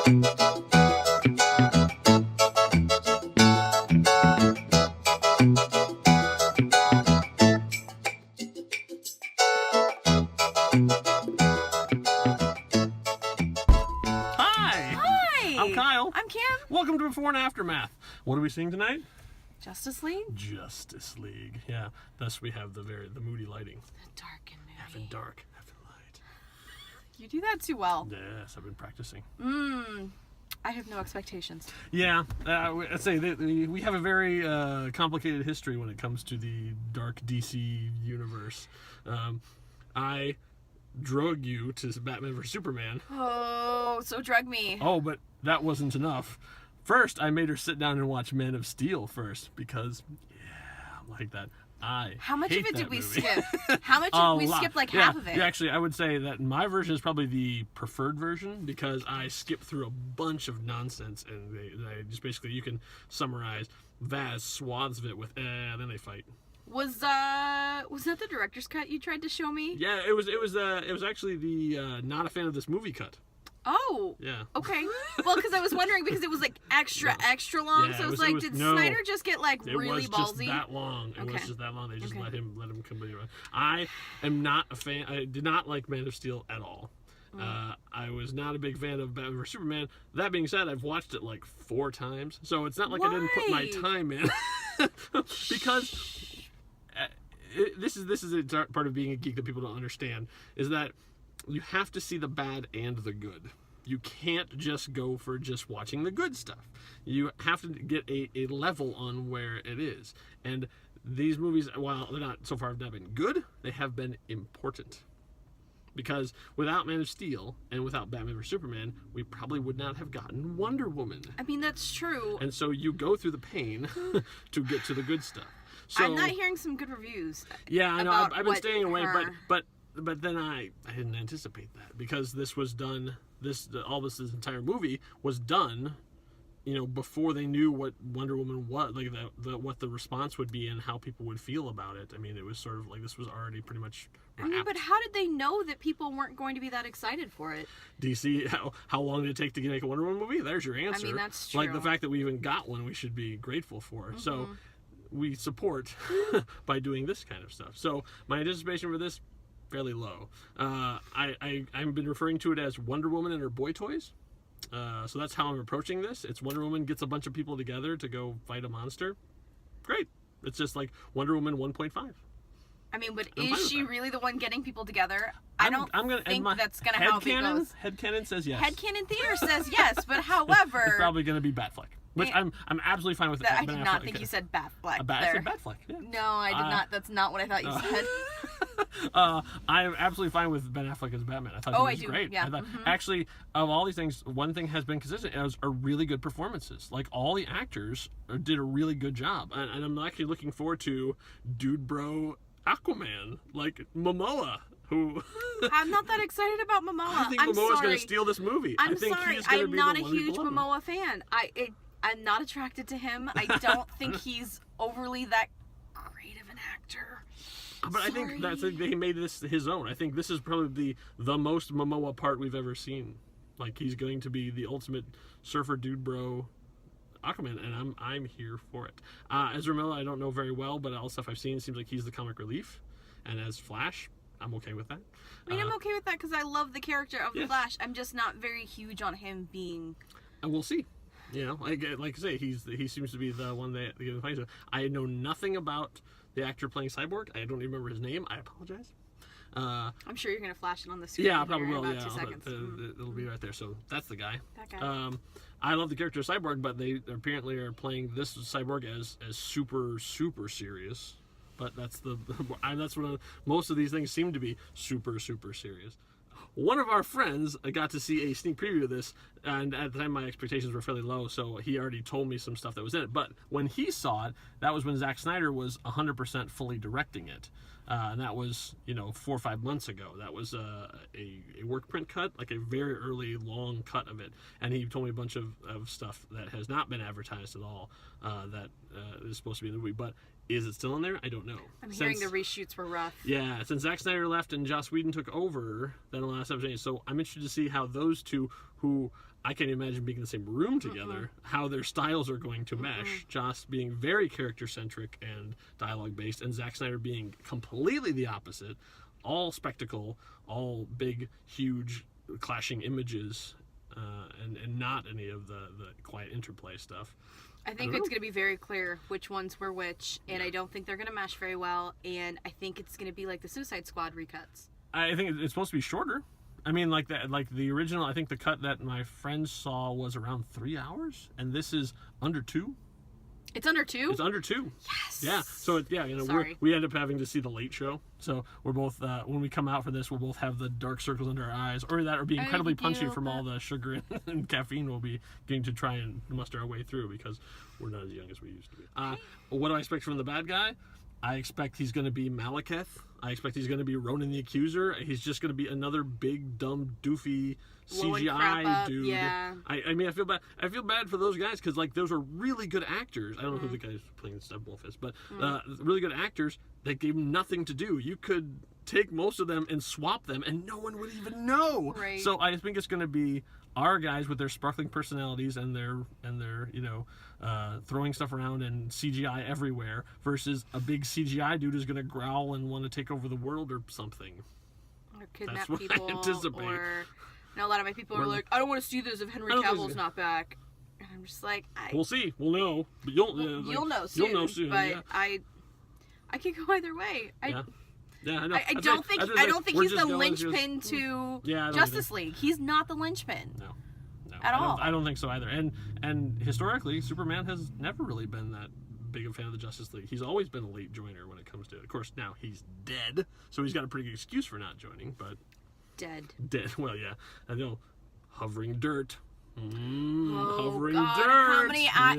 Welcome to Before and Aftermath. What are we seeing tonight? Justice League? Justice League, yeah. Thus we have the moody lighting. Dark and moody. Half in dark, half in light. You do that too well. Yes, I've been practicing. I have no expectations. Yeah, I'd say we have a very complicated history when it comes to the dark DC universe. I drug you to Batman vs. Superman. Oh, so drug me. Oh, but that wasn't enough. First, I made her sit down and watch Man of Steel first because, yeah, like that. How much of it did we skip? How much we skipped like half of it? Yeah, actually, I would say that my version is probably the preferred version because I skipped through a bunch of nonsense and they just basically, you can summarize vast swaths of it with, then they fight. Was that the director's cut you tried to show me? Yeah, it was actually the not a fan of this movie cut. Oh. Yeah. Okay. Well, because I was wondering because it was like extra long, yeah, so it was like, did Snyder just get like really ballsy? It was just that long. It was just that long. They just let him completely run. I am not a fan. I did not like Man of Steel at all. I was not a big fan of Batman vs Superman. That being said, I've watched it like 4 times, so it's not like I didn't put my time in. Because this is a part of being a geek that people don't understand is that you have to see the bad and the good. You can't just go for just watching the good stuff. You have to get a level on where it is. And these movies, while they're not so far have not been good, they have been important. Because without Man of Steel and without Batman vs Superman, we probably would not have gotten Wonder Woman. I mean, that's true. And so you go through the pain to get to the good stuff. So, I'm not hearing some good reviews. Yeah, I know. I've been staying away, but then I didn't anticipate that because this was done. This entire movie was done, before they knew what Wonder Woman was, like what the response would be and how people would feel about it. I mean, it was sort of like this was already pretty much wrapped. I mean, but how did they know that people weren't going to be that excited for it? DC, how long did it take to make a Wonder Woman movie? There's your answer. I mean, that's true. Like the fact that we even got one, we should be grateful for. So we support by doing this kind of stuff. So my anticipation for this, fairly low. I've been referring to it as Wonder Woman and her boy toys. So that's how I'm approaching this. It's Wonder Woman gets a bunch of people together to go fight a monster. Great. It's just like Wonder Woman 1.5. I mean, but is she really the one getting people together? I don't think that's going to how it goes. Headcanon says yes. Headcanon theater says yes, but however... It's probably going to be Batfleck. Which I'm absolutely fine with. I did not think you said Batfleck. I said Batfleck. Yeah. No, I did not. That's not what I thought you said. I'm absolutely fine with Ben Affleck as Batman. I thought he was great. Yeah. Actually, of all these things, one thing has been consistent are really good performances. Like all the actors did a really good job, and I'm actually looking forward to Dude Bro Aquaman, like Momoa. Who I'm not that excited about Momoa. I think Momoa's going to steal this movie. I'm I think sorry. He's I'm be not the a one huge Momoa fan. I'm not attracted to him. I don't think he's overly that great of an actor. But sorry. I think he made this his own. I think this is probably the most Momoa part we've ever seen. Like he's going to be the ultimate surfer dude bro Aquaman, and I'm here for it. Ezra Miller, I don't know very well, but all the stuff I've seen seems like he's the comic relief. And as Flash, I'm okay with that. I mean, I'm okay with that because I love the character of the Flash. I'm just not very huge on him being. And we'll see. Like I say, he seems to be the one that they find. So I know nothing about the actor playing Cyborg. I don't even remember his name. I apologize. I'm sure you're gonna flash it on the screen. Yeah, I probably will. In about 2 seconds. It'll be right there. So that's the guy. That guy. I love the character of Cyborg, but they apparently are playing this Cyborg as super serious. But that's what most of these things seem to be super serious. One of our friends got to see a sneak preview of this, and at the time my expectations were fairly low, so he already told me some stuff that was in it. But when he saw it, that was when Zack Snyder was 100% fully directing it. And that was, 4 or 5 months ago. That was a work print cut, like a very early, long cut of it. And he told me a bunch of stuff that has not been advertised at all that is supposed to be in the movie. But is it still in there? I don't know. I'm hearing the reshoots were rough. Yeah, since Zack Snyder left and Joss Whedon took over, then the last episode. So I'm interested to see how those two, who I can't imagine being in the same room together, how their styles are going to mesh. Joss being very character-centric and dialogue-based, and Zack Snyder being completely the opposite. All spectacle, all big, huge, clashing images, and not any of the quiet interplay stuff. I think it's going to be very clear which ones were which, and I don't think they're going to mesh very well, and I think it's going to be like the Suicide Squad recuts. I think it's supposed to be shorter. I mean, like the original, I think the cut that my friends saw was around 3 hours, and this is under 2. It's under 2? It's under 2. Yes. Yeah. So we end up having to see the late show. So we're both when we come out for this, we'll both have the dark circles under our eyes, or be incredibly punchy from all the sugar and caffeine we'll be getting to try and muster our way through because we're not as young as we used to be. What do I expect from the bad guy? I expect he's going to be Malekith. I expect he's going to be Ronan the Accuser. He's just going to be another big, dumb, doofy CGI dude. Yeah. I mean, I feel bad. I feel bad for those guys because those are really good actors. I don't know who the guy who's playing Steppenwolf is, but really good actors that gave him nothing to do. You could take most of them and swap them, and no one would even know. Right. So I think it's going to be our guys with their sparkling personalities and their throwing stuff around and CGI everywhere versus a big CGI dude who's going to growl and want to take over the world or something. Or kidnap That's what people. I anticipate. Or, a lot of my people are like, I don't want to see this if Henry Cavill's not back. And I'm just like, we'll see. We'll know. But you'll know soon. You'll know soon. But yeah. I can go either way. Yeah, I know. I don't think he's the linchpin to Justice League. He's not the linchpin. No. At all. I don't think so either. And historically, Superman has never really been that big a fan of the Justice League. He's always been a late joiner when it comes to it. Of course, now he's dead, so he's got a pretty good excuse for not joining. But dead. Well, yeah, I know. Hovering dirt. Hovering dirt.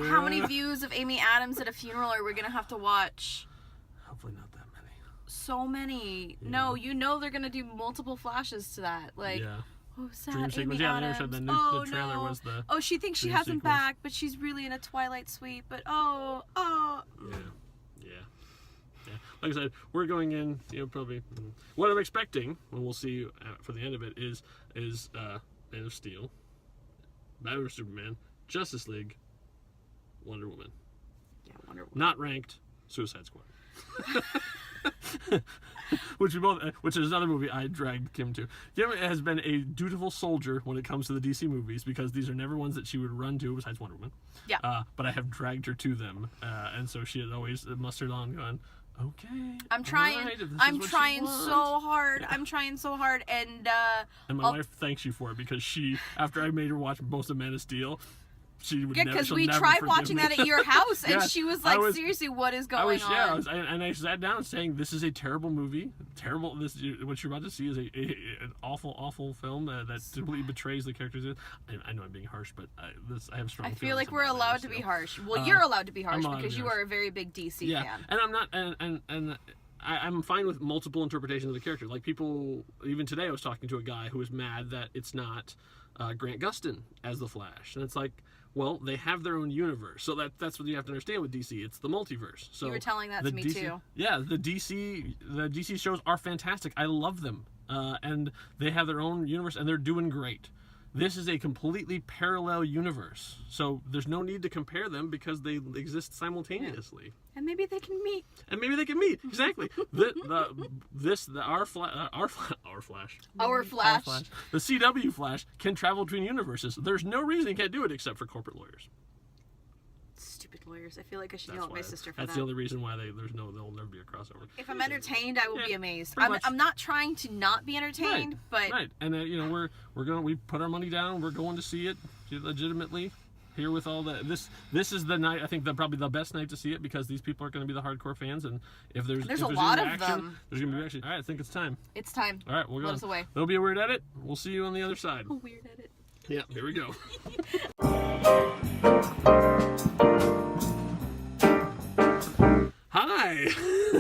How many views of Amy Adams at a funeral are we gonna have to watch? Hopefully not that many. So many. Yeah. No, they're gonna do multiple flashes to that. Oh, sad dream sequence. Amy Yeah, Adams. the trailer was the. Oh, she thinks she has him back, but she's really in a Twilight suite. But Yeah. Like I said, we're going in. Probably what I'm expecting, and we'll see for the end of it is Man of Steel, Batman vs Superman, Justice League, Wonder Woman. Yeah, Wonder Woman. Not ranked Suicide Squad. which is another movie I dragged Kim to. Kim has been a dutiful soldier when it comes to the DC movies because these are never ones that she would run to besides Wonder Woman. Yeah. But I have dragged her to them, and so she has always mustered on, gone, okay. I'm trying. Right, I'm trying so hard. I'm trying so hard, and my wife thanks you for it because she, after I made her watch most of Man of Steel. She would because we tried watching that at your house, and she was like, "Seriously, what is going on?" And I sat down saying, "This is a terrible movie. Terrible. What you're about to see is an awful film that completely betrays the characters." I know I'm being harsh, but I have strong. I feel like we're allowed to be harsh. Well, you're allowed to be harsh because you are a very big DC fan. And I'm not, and I'm fine with multiple interpretations of the character. Like people, even today, I was talking to a guy who was mad that it's not Grant Gustin as the Flash, and it's like. Well, they have their own universe, so that's what you have to understand with DC. It's the multiverse. So you were telling that to me too. Yeah, the DC shows are fantastic. I love them, and they have their own universe, and they're doing great. This is a completely parallel universe, so there's no need to compare them because they exist simultaneously. Yeah. And maybe they can meet. Exactly. Our Flash. The CW Flash can travel between universes. There's no reason he can't do it except for corporate lawyers. Stupid lawyers. I feel like I should yell at my sister for that. That's the only reason why there'll never be a crossover. If I'm entertained, I will be amazed. I'm not trying to not be entertained, but and we put our money down. We're going to see it legitimately. Here with all the this is the night I think probably the best night to see it because these people are going to be the hardcore fans and if there's a lot of action, them. There's going to be action. All right, I think it's time. It's time. All right, we'll go. Blow us away. There'll be a weird edit. We'll see you on the other side. A weird edit. Yeah, here we go. Hi.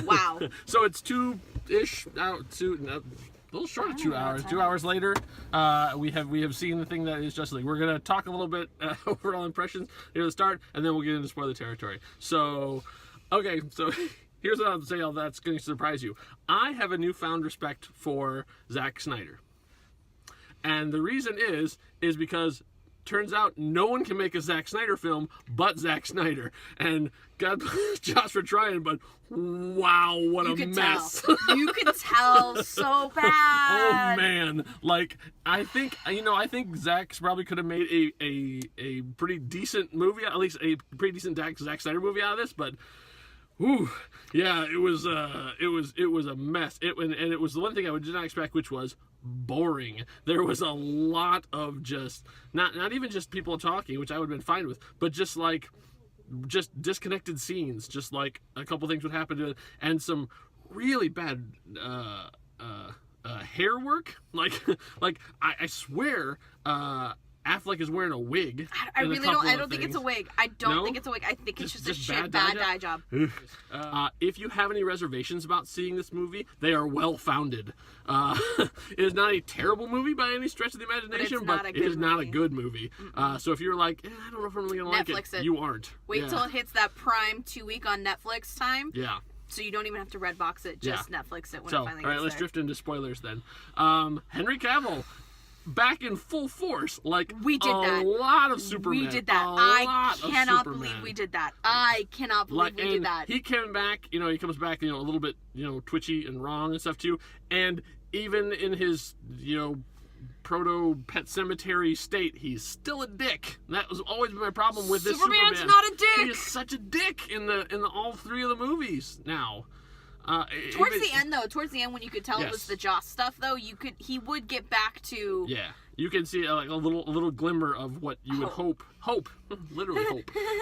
Wow. So it's 2-ish out to. A little short of 2 hours. 2 hours later, we have seen the thing that is Justice League. We're gonna talk a little bit overall impressions near the start, and then we'll get into spoiler territory. So, okay, so here's what I'll say. All that's going to surprise you. I have a newfound respect for Zack Snyder, and the reason is because turns out no one can make a Zack Snyder film but Zack Snyder. And God bless Josh for trying, but wow, what a mess. You could tell so bad. Oh man, like I think Zack probably could have made a pretty decent movie, at least a pretty decent Zack Snyder movie out of this, but ooh, yeah, it was a mess. And it was the one thing I did not expect, which was boring. There was a lot of just not even just people talking, which I would have been fine with, but just disconnected scenes. Just like a couple things would happen to it, and some really bad hair work. Like I swear. Affleck is wearing a wig. I really don't. I don't think it's a wig. I don't think it's a wig. I think it's just a shit bad dye job. If you have any reservations about seeing this movie, they are well founded. It is not a terrible movie by any stretch of the imagination, but it is not a good movie. So if you're like, I don't know if I'm really gonna like it, you aren't. Wait till it hits that Prime 2-week on Netflix time. Yeah. So you don't even have to Redbox it, just Netflix it when it finally gets all right, let's drift into spoilers then. Henry Cavill. Back in full force, like we did a lot of Superman. We did that. I cannot believe we did that. I cannot believe we did that. He came back, he comes back, a little bit, twitchy and wrong and stuff too. And even in his, proto Pet Cemetery state, he's still a dick. That was always been my problem with this Superman. Superman's not a dick. He is such a dick in the all three of the movies now. Towards the end when you could tell it was the Joss stuff though, he would get back to you can see like a little glimmer of what you would hope literally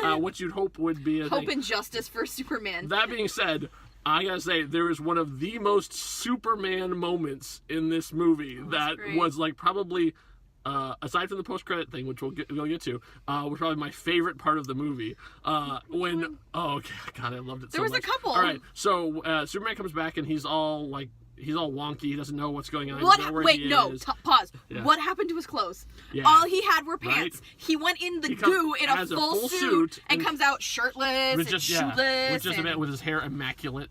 hope what you'd hope would be hope and justice for Superman. That being said, I gotta say there is one of the most Superman moments in this movie that was like probably aside from the post-credit thing, which we'll get to, was probably my favorite part of the movie. God, I loved it so much. There was a couple. All right, so Superman comes back and he's all wonky. He doesn't know what's going on. Pause. Yeah. What happened to his clothes? Yeah. All he had were pants. Right? He went in the goo in a full suit and comes out shirtless and shoeless. With his hair immaculate.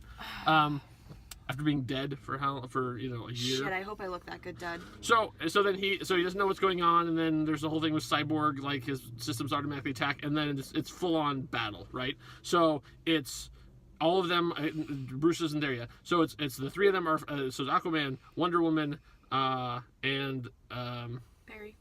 After being dead for a year. Shit, I hope I look that good dead. So then he doesn't know what's going on, and then there's the whole thing with Cyborg, like his systems automatically attack, and then it's full on battle, right? So it's all of them. Bruce isn't there yet, so it's the three of them are so it's Aquaman, Wonder Woman, and Barry.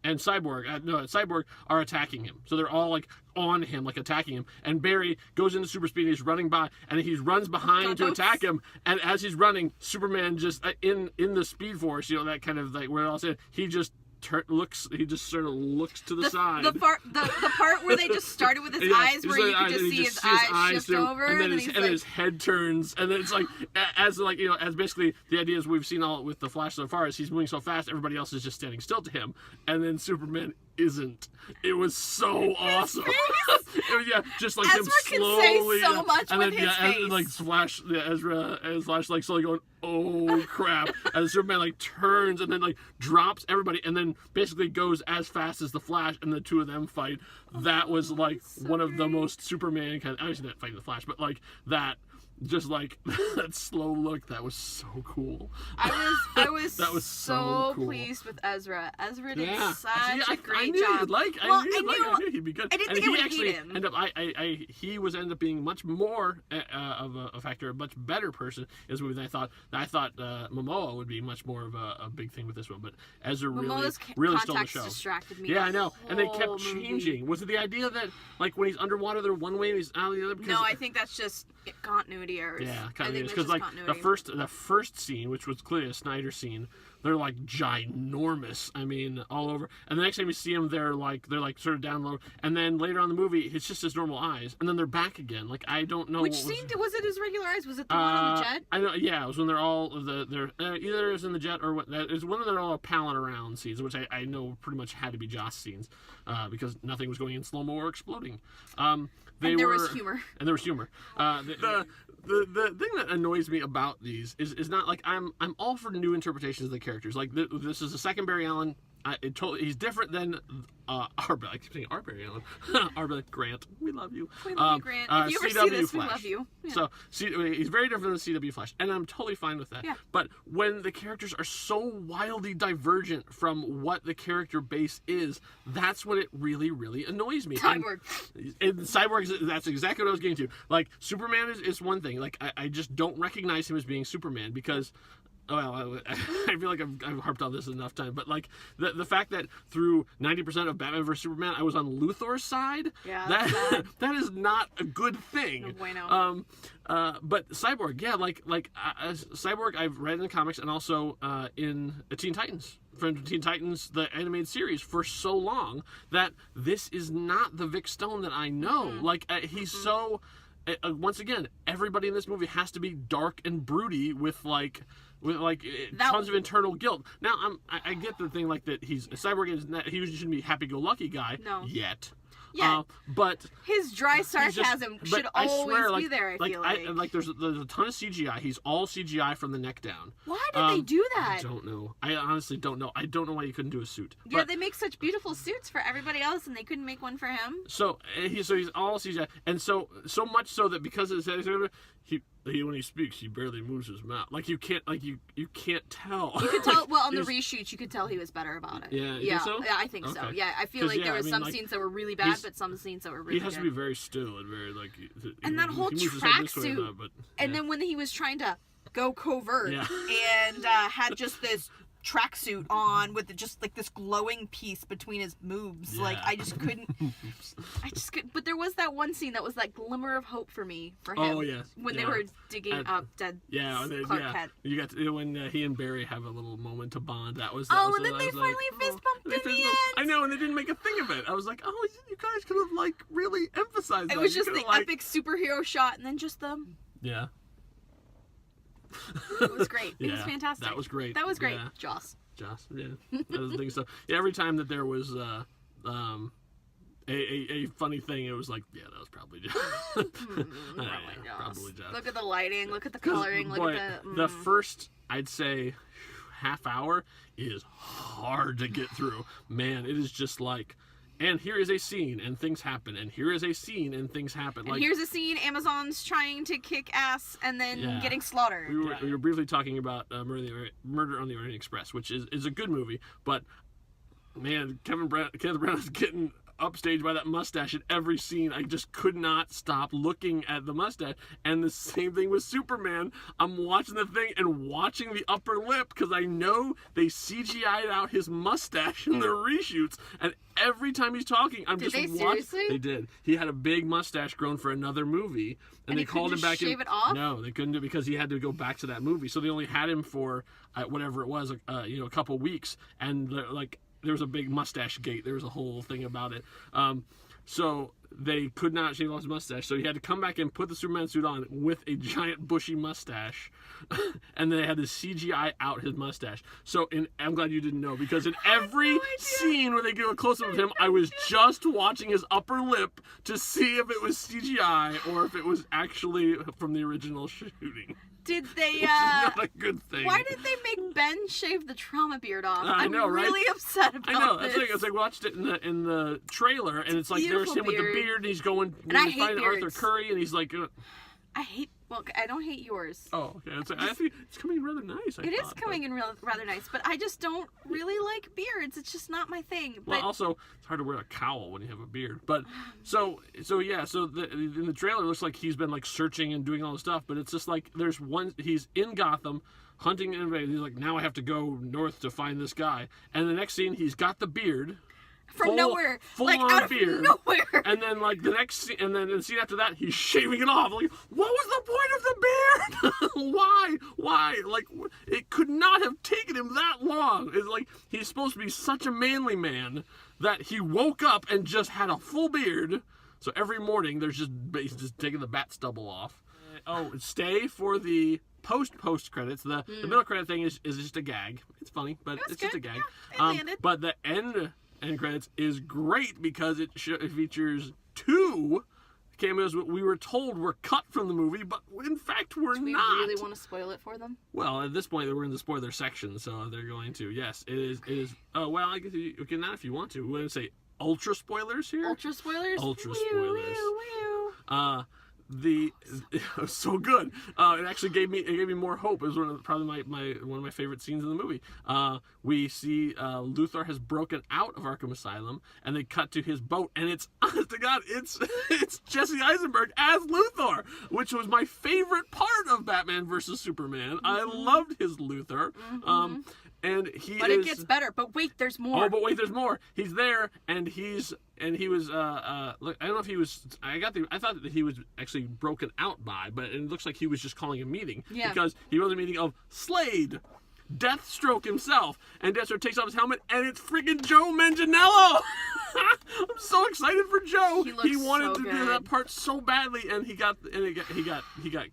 And Cyborg are attacking him. So they're all like on him, like attacking him. And Barry goes into super speed and he's running by and he runs behind to attack him. And as he's running, Superman just in the Speed Force, that kind of like where it all said, he just he just sort of looks to the side. The part where they just started with his eyes, where you could just see his eyes shift over, and then his head turns, and then it's like as basically the idea is we've seen all with the Flash so far is he's moving so fast, everybody else is just standing still to him, and then Superman isn't. It was so awesome. Just like Ezra him slowly. Can say so much and with then, his face. like Flash, as Flash like slowly going, oh crap, as Superman like turns and then like drops everybody, and then basically goes as fast as the Flash, and the two of them fight. That was like one of the most Superman kind of. Obviously not fighting the Flash, but like that. Just like that slow look, that was so cool. I was that was so cool. Pleased with Ezra. Ezra did such a great I knew job. I knew he'd be good. I didn't think I would hate him. He ended up being much more of a factor, a much better person in this movie than I thought. I thought Momoa would be much more of a big thing with this one, but Ezra really stole the show. Distracted me. Yeah, I know, and they kept changing. Was it the idea that like when he's underwater they're one way and he's out the other? No, I think that's just continuity errors. Yeah, continuity errors. Because like the first scene, which was clearly a Snyder scene, they're like ginormous. I mean, all over. And the next time we see them, they're like sort of down low. And then later on in the movie, it's just his normal eyes, and then they're back again. Like I don't know. Which scene was it? His regular eyes? Was it the one on the jet? I know. Yeah, it was when they're all they're either it was in the jet or what. It was one of their all palling around scenes, which I know pretty much had to be Joss scenes, because nothing was going in slow mo or exploding. There was humor. And there was humor. The thing that annoys me about these is not like I'm all for new interpretations of the characters. Like this is the second Barry Allen he's different than I keep saying Barry Allen. Barry Grant. We love you. We love you, Grant. If you ever see this, Flash. we love you. Yeah. So he's very different than CW Flash, and I'm totally fine with that. Yeah. But when the characters are so wildly divergent from what the character base is, that's when it really, really annoys me. Cyborg. And Cyborg, that's exactly what I was getting to. Like, Superman is one thing. Like, I just don't recognize him as being Superman because... Well, I feel like I've harped on this enough time, but like the fact that through 90% of Batman vs Superman, I was on Luthor's side, that is not a good thing. No bueno. But Cyborg, yeah, like Cyborg, I've read in the comics and also in Teen Titans. From Teen Titans, the animated series, for so long that this is not the Vic Stone that I know. Mm-hmm. Like he's so. Once again, everybody in this movie has to be dark and broody with tons of internal guilt. Now, I get the thing like that. Cyborg is not, he shouldn't be a happy-go-lucky guy yet. Yeah, but his dry sarcasm should always be there. I feel like there's a ton of CGI. He's all CGI from the neck down. Why did they do that? I don't know. I honestly don't know. I don't know why you couldn't do a suit. Yeah, but, they make such beautiful suits for everybody else, and they couldn't make one for him. So he's all CGI, and so much so that because of he when he speaks, he barely moves his mouth. Like you can't tell. You could tell. Well, on the reshoots, you could tell he was better about it. Yeah, yeah, so? Yeah, I think so. Yeah, I feel like there were some scenes that were really bad, but some scenes that were really good. He has to be very still and very like. And that whole tracksuit. And then when he was trying to go covert and had just this tracksuit on with just like this glowing piece between his moves. Like I just couldn't. But there was that one scene that was that glimmer of hope for me for him. Oh yes. When they were digging up dead. Clark Kent. You got when he and Barry have a little moment to bond. That was. And then they finally fist bumped in the end. I know, and they didn't make a thing of it. I was like, oh, you guys could have like really emphasized that. It was just the epic superhero shot, and then just the. Yeah. It was great. It was fantastic. That was great. That was great. Joss, yeah. That was the thing. So every time that there was a funny thing, it was like, yeah, that was probably Joss. Probably Joss. Look at the lighting. Look at the coloring. Look at the first, I'd say, half hour is hard to get through. Man, it is just like. And here is a scene, and things happen. And here is a scene, and things happen. And here's a scene, Amazon's trying to kick ass and then getting slaughtered. We were briefly talking about Murder on the Orient Express, which is a good movie. But, man, Kenneth Branagh is getting upstaged by that mustache in every scene. I just could not stop looking at the mustache. And the same thing with Superman. I'm watching the thing and watching the upper lip because I know they CGI'd out his mustache in the reshoots. And every time he's talking, I'm just watching. Seriously? They did. He had a big mustache grown for another movie, and they called him back in. Shave it off? No, they couldn't do it because he had to go back to that movie. So they only had him for whatever it was, a couple weeks, and there was a big mustache gate. There was a whole thing about it. So they could not shave off his mustache. So he had to come back and put the Superman suit on with a giant bushy mustache. And they had to CGI out his mustache. So I'm glad you didn't know, because in every scene where they do a close-up of him, I was just watching his upper lip to see if it was CGI or if it was actually from the original shooting. Did they, which is not a good thing. Why did they make Ben shave the trauma beard off? I know, I'm really upset about this. I know. this. It's like watched it in the trailer, and it's like there's him with the beard, and he's going and I hate finding Arthur Curry, and he's like. I don't hate yours. Oh, okay. I think it's coming in rather nice. It is coming in rather nice, but I just don't really like beards. It's just not my thing. Well, also, it's hard to wear a cowl when you have a beard. But in the trailer, it looks like he's been like searching and doing all this stuff. But it's just like he's in Gotham hunting and he's like, now I have to go north to find this guy. And the next scene, he's got the beard. From nowhere, full like on out of beard. nowhere. And then like the next scene, and then the scene after that, he's shaving it off. Like, what was the point of the beard? Why? Like, it could not have taken him that long. It's like he's supposed to be such a manly man that he woke up and just had a full beard. So every morning he's just taking the bat stubble off. Stay for the post credits. The middle credit thing is just a gag. It's funny, but it's just a gag. Yeah, it landed. But the end credits is great because it features two cameos we were told were cut from the movie, but in fact were not. Do we really want to spoil it for them? Well, at this point, we're in the spoiler section, so they're going to. Yes, it is. It is. Well, I guess you can not if you want to. We're going to say ultra spoilers here. Ultra spoilers. Ultra spoilers. It was so good. It actually gave me more hope. It was one of my favorite scenes in the movie. We see Luthor has broken out of Arkham Asylum, and they cut to his boat, and it's honest to God, it's Jesse Eisenberg as Luthor, which was my favorite part of Batman versus Superman. Mm-hmm. I loved his Luthor. Mm-hmm. And it gets better. But wait, there's more. Oh, but wait, there's more. He's there, and he was. Look, I don't know if he was. I thought that he was actually broken out by, but it looks like he was just calling a meeting. Yeah. Because he was a meeting of Slade, Deathstroke himself, and Deathstroke takes off his helmet, and it's freaking Joe Manganiello. I'm so excited for Joe. He wanted so to good. do that part so badly, and he got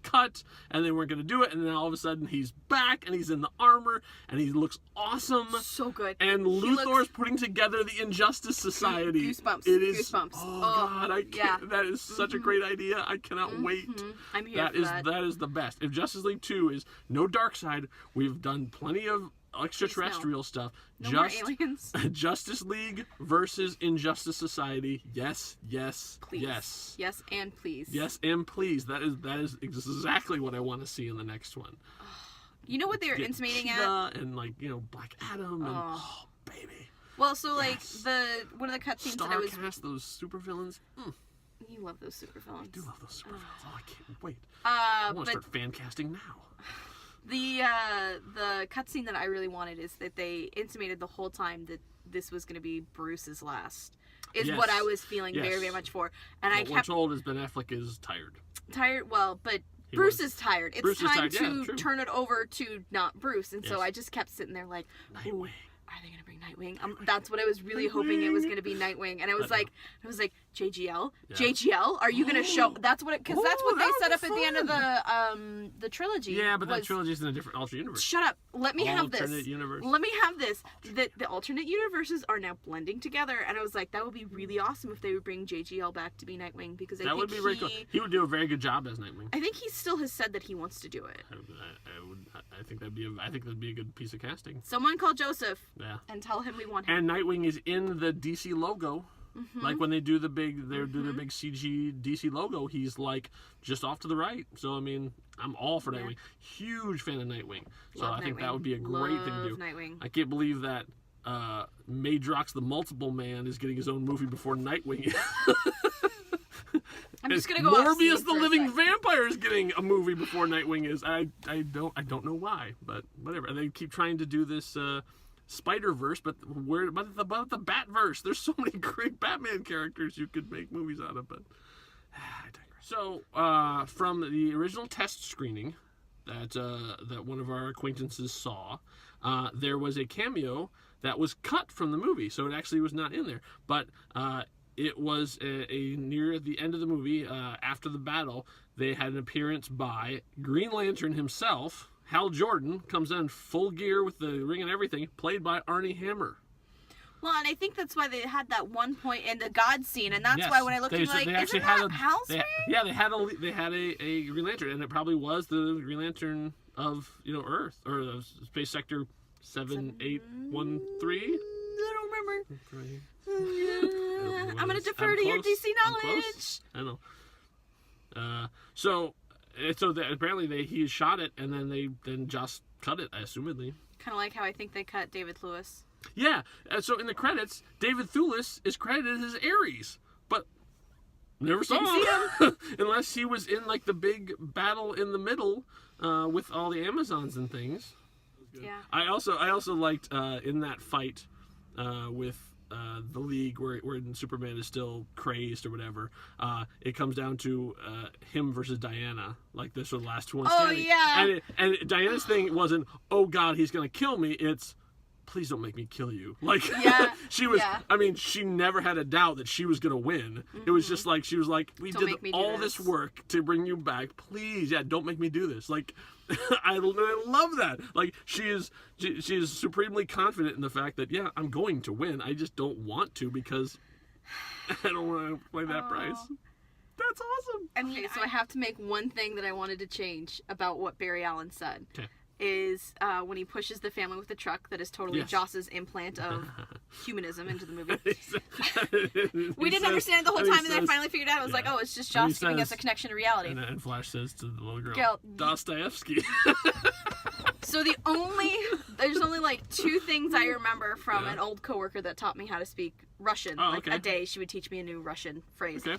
cut, and they weren't going to do it, and then all of a sudden he's back, and he's in the armor, and he looks awesome. So good. And Luthor's putting together the Injustice Society. Goosebumps. It is. Goosebumps. Oh God, I can't. Yeah. That is such a great idea. I cannot wait. I'm here for that. That is the best. If Justice League 2 is no Darkseid, we've done plenty of extraterrestrial stuff. No more aliens. Justice League versus Injustice Society. Yes, yes, please. yes. Yes, and please. Yes, and please. That is exactly what I want to see in the next one. You know what they're intimating at? And Black Adam and baby. Well, so one of the cutscenes that I was Starcast, those supervillains. You love those supervillains. I do love those supervillains. I can't wait. I want to start fan casting now. The cutscene that I really wanted is that they intimated the whole time that this was going to be Bruce's last. Is what I was feeling very, very much for. And I kept... What we're told is Ben Affleck is tired. Well, but Bruce is tired. It's time to turn it over to not Bruce. And so I just kept sitting there like... Nightwing. Are they going to bring Nightwing? That's what I was really hoping it was going to be, Nightwing. And I was like, JGL? Yeah. JGL? Are you going to show... That's what because that's what they set up at the end of the trilogy. Yeah, but that trilogy is in a different alternate universe. Shut up. Let me have this. Alternate universe. Let me have this. The alternate universes are now blending together. And I was like, that would be really awesome if they would bring JGL back to be Nightwing. Because that would be very cool. He would do a very good job as Nightwing. I think he still has said that he wants to do it. I think that'd be a good piece of casting. Someone call Joseph. Yeah. And tell him we want him. And Nightwing is in the DC logo. Mm-hmm. Like when they do the big CG DC logo, he's like just off to the right. So I mean, I'm all for Nightwing. Huge fan of Nightwing. So I think that would be a great thing to do. Nightwing. I can't believe that Madrox the Multiple Man is getting his own movie before Nightwing. I'm just gonna go. Morbius the Living Vampire is getting a movie before Nightwing is. I don't know why, but whatever. And they keep trying to do this. Spider-Verse, but where about the Bat-verse? There's so many great Batman characters you could make movies out of, but I digress. So, from the original test screening that one of our acquaintances saw, there was a cameo that was cut from the movie, so it actually was not in there. But it was a near the end of the movie, after the battle, they had an appearance by Green Lantern himself. Hal Jordan comes in full gear with the ring and everything, played by Armie Hammer. Well, and I think that's why they had that one point in the God scene, and that's why when I looked at it, like, isn't that Hal's ring? Yeah, they had a Green Lantern, and it probably was the Green Lantern of Earth or the Space Sector 7813. I don't remember. I'm gonna defer to your DC knowledge. I know. So apparently he shot it, and then they just cut it, assumedly. Kind of like how I think they cut David Thewlis. Yeah. So in the credits, David Thewlis is credited as Ares, but never saw him unless he was in like the big battle in the middle with all the Amazons and things. Yeah. I also liked in that fight with the League where Superman is still crazed or whatever, it comes down to him versus Diana, like this was the last one standing. Yeah. And Diana's thing wasn't, oh God, he's gonna kill me, it's please don't make me kill you. Like, she was, I mean, she never had a doubt that she was gonna win. Mm-hmm. It was just like, she was like, we did all this work to bring you back, please, don't make me do this. Like, I love that. Like, she is supremely confident in the fact that, I'm going to win. I just don't want to because I don't want to play that price. That's awesome. I mean, so I have to make one thing that I wanted to change about what Barry Allen said. Okay. Is when he pushes the family with the truck that is totally Joss's implant of humanism into the movie. We didn't understand it the whole time, and then I finally figured out. I was like, oh, it's just Joss giving us a connection to reality. And Flash says to the little girl, Dostoevsky. So there's only like 2 things I remember from an old coworker that taught me how to speak Russian. A day, she would teach me a new Russian phrase. Okay.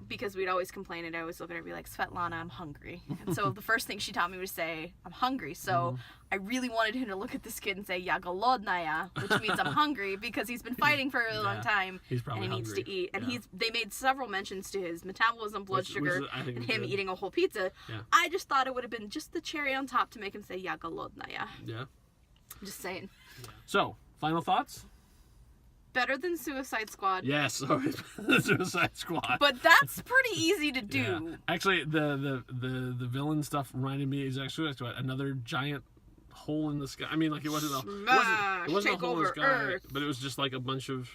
Because we'd always complain, and I always look at her and be like, Svetlana, I'm hungry. And so the first thing she taught me was say, I'm hungry. So I really wanted him to look at this kid and say, Ya golodnaya, which means I'm hungry, because he's been fighting for a really long time, and he needs to eat. And they made several mentions to his metabolism, blood sugar, and him eating a whole pizza. Yeah. I just thought it would have been just the cherry on top to make him say, Ya golodnaya. Yeah. I'm just saying. Yeah. So, final thoughts? Better than Suicide Squad. Yes, Suicide Squad. But that's pretty easy to do. Yeah. Actually, the villain stuff reminded me of Suicide Squad. Another giant hole in the sky. I mean, like, it wasn't a hole in the sky, Earth. But it was just like a bunch of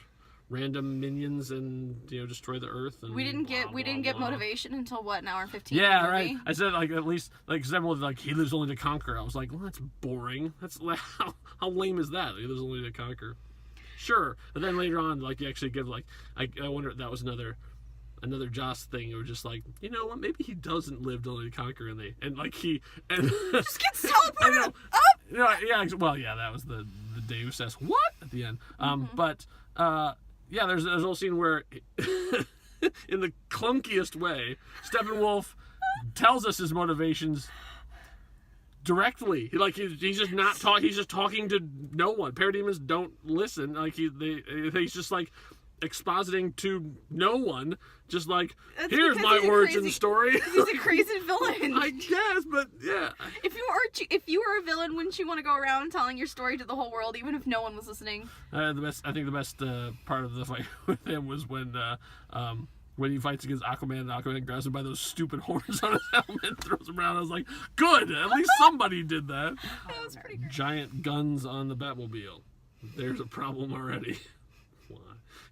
random minions and destroy the Earth. And we didn't get motivation until what, an hour and 15. Yeah, right. I said like at least like everyone was like, he lives only to conquer. I was like, well, that's boring. That's how lame is that? He lives only to conquer. Sure, but then later on, like, you actually give, like, I wonder if that was another Joss thing, or just like, you know what, maybe he doesn't live only to conquer, and he just gets teleported up. Well, yeah, that was the Deus Ex what at the end. But there's a whole scene where, in the clunkiest way, Steppenwolf tells us his motivations directly. He's just not talking. He's just talking to no one. Parademons don't listen. Like he's just like expositing to no one. Just like, here's my origin story. He's a crazy villain. I guess, but yeah. If you were a villain, wouldn't you want to go around telling your story to the whole world, even if no one was listening? I think the best part of the fight with him was when he fights against Aquaman, and Aquaman grabs him by those stupid horns on his helmet and throws him around. I was like, good! At least somebody did that. That was pretty good. Giant guns on the Batmobile. There's a problem already. Why?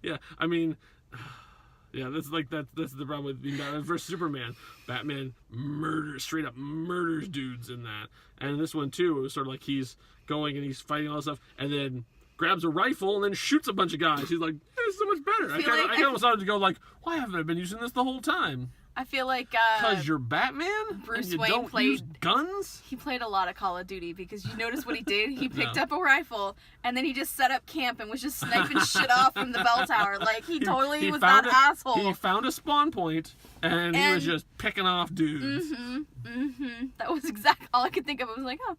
Yeah, I mean, that's the problem with Batman versus Superman. Batman straight up murders dudes in that. And in this one, too, it was sort of like he's going and he's fighting all this stuff, and then grabs a rifle and then shoots a bunch of guys. He's like, it's so much better. I almost wanted to go like, why haven't I been using this the whole time? I feel like because you're Batman. Bruce and you Wayne don't use guns. He played a lot of Call of Duty, because you notice what he did. He picked up a rifle and then he just set up camp and was just sniping shit off from the bell tower. Like he totally was that asshole. He found a spawn point and he was just picking off dudes. That was exactly all I could think of. I was like, oh,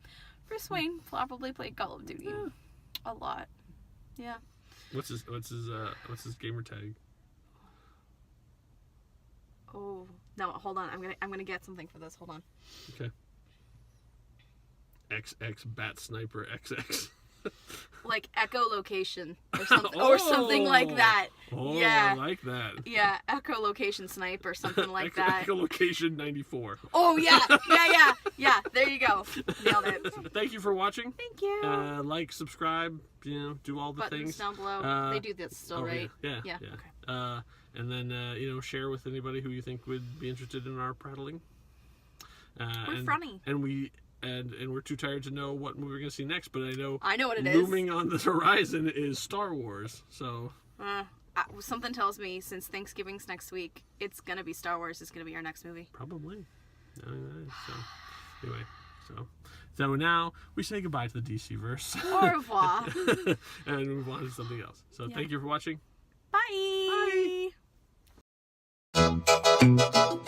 Bruce Wayne probably played Call of Duty. Yeah. A lot. Yeah. What's his gamer tag? Oh no! Hold on. I'm gonna get something for this. Hold on. Okay. XX Bat Sniper XX. Like echolocation or something, or something like that. Oh, yeah. I like that. Yeah, echolocation snipe or something like that. Echolocation 94. Oh yeah. There you go. Nailed it. Thank you for watching. Thank you. Like, subscribe, do all the Buttons things down below. They do this still, right? Yeah. Okay. And then share with anybody who you think would be interested in our prattling. We're funny. And we're too tired to know what movie we're going to see next, but I know what it is. Looming on the horizon is Star Wars, so... something tells me, since Thanksgiving's next week, it's going to be Star Wars. It's going to be our next movie. Probably. Anyway, so now we say goodbye to the DC-verse. Au revoir. And move on to something else. So thank you for watching. Bye. Bye.